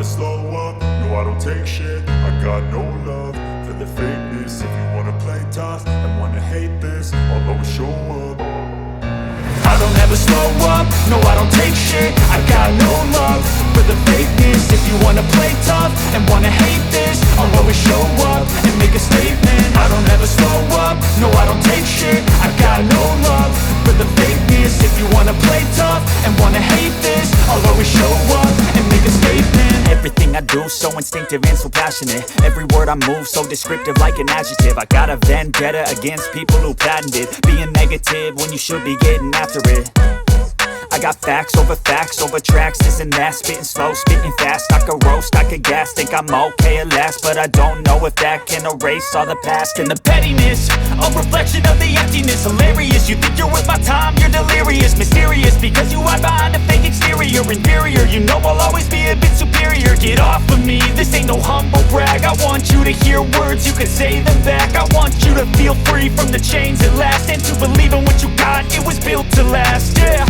slow up, no I don't take shit. I got no love for the fakeness. If you wanna play tough and wanna hate this, I'll always show up. I don't ever slow up, no I don't take shit. I got no love for the fakeness. If you wanna play tough and wanna hate this, I'll always show up and make a statement. I don't ever slow up, no I don't take shit. I got no love for the fakeness. If you wanna play tough and wanna hate this, I'll always show up and make a statement. Everything I do so instinctive and so passionate. Every word I move so descriptive like an adjective. I got a vendetta against people who patented being negative when you should be getting after it. I got facts over tracks, this and that. Spitting slow, spitting fast, I could roast, I could gas. Think I'm okay at last, but I don't know if that can erase all the past. And the pettiness, a reflection of the emptiness. Hilarious, you think you're worth my time, you're delirious. Mysterious, because you hide behind a fake exterior. Inferior, you know I'll always be a bit superior. Get off of me, this ain't no humble brag. I want you to hear words, you can say them back. I want you to feel free from the chains at last, and to believe in what you got, it was built to last, yeah.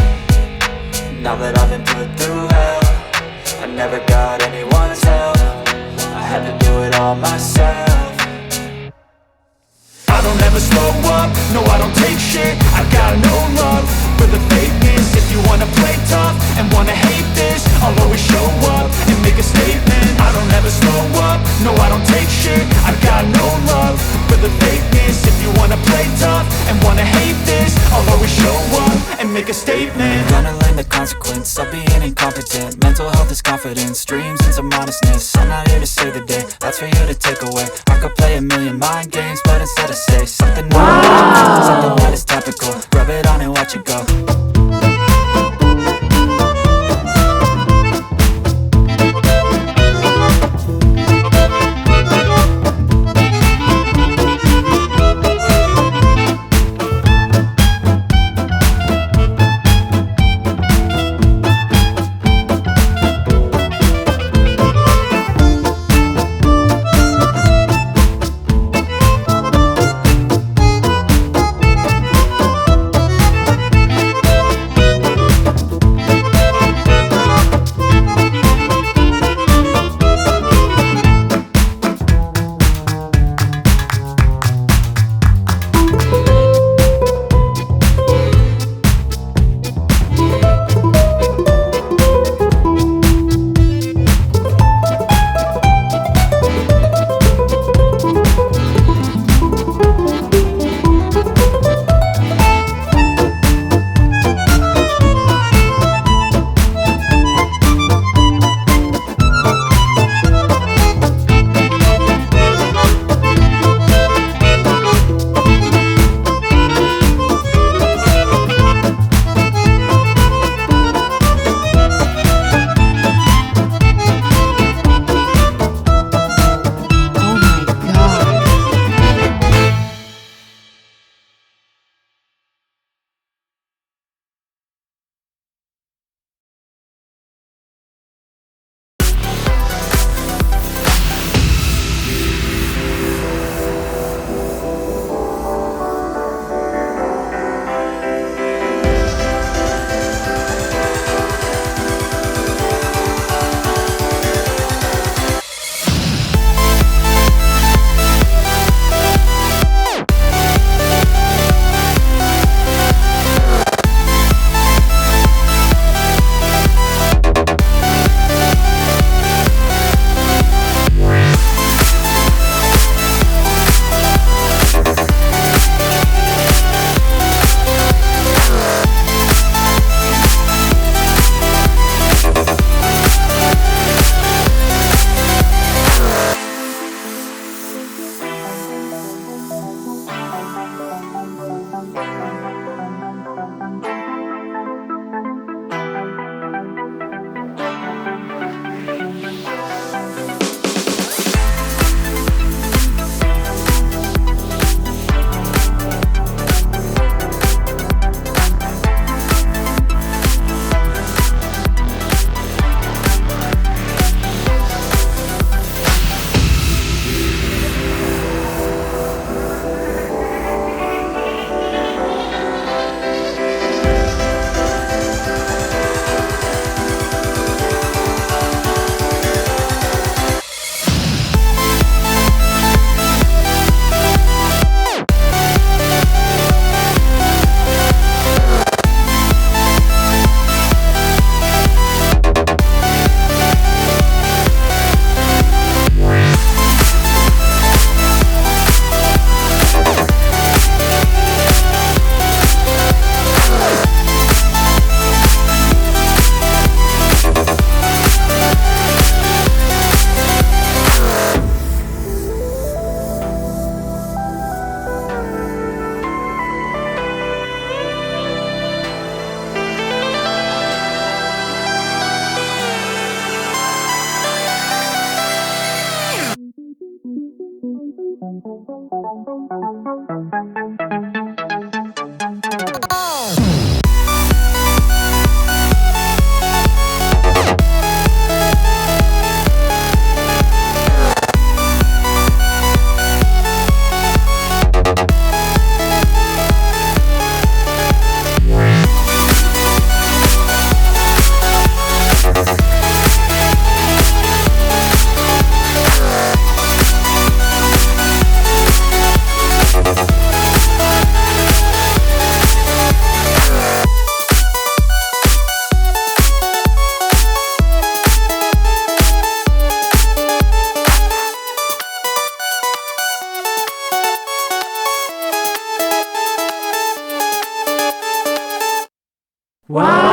Now that I've been put through hell, I never got anyone's help. I had to do it all myself. I don't ever slow up, no I don't take shit. I got no love for the fakeness. If you wanna play tough and wanna hate this, I'll always show up and make a statement. I don't ever slow up, no I don't take shit. I got no love for the fakeness. If you wanna play tough and wanna hate this, I'll always show up and make a statement. Gonna learn the consequence of being incompetent. Mental health is confidence, dreams and some modestness. I'm not here to save the day, that's for you to take away. I could play a million mind games, but instead I say something new, something that is topical. Rub it on and watch it go. Wow!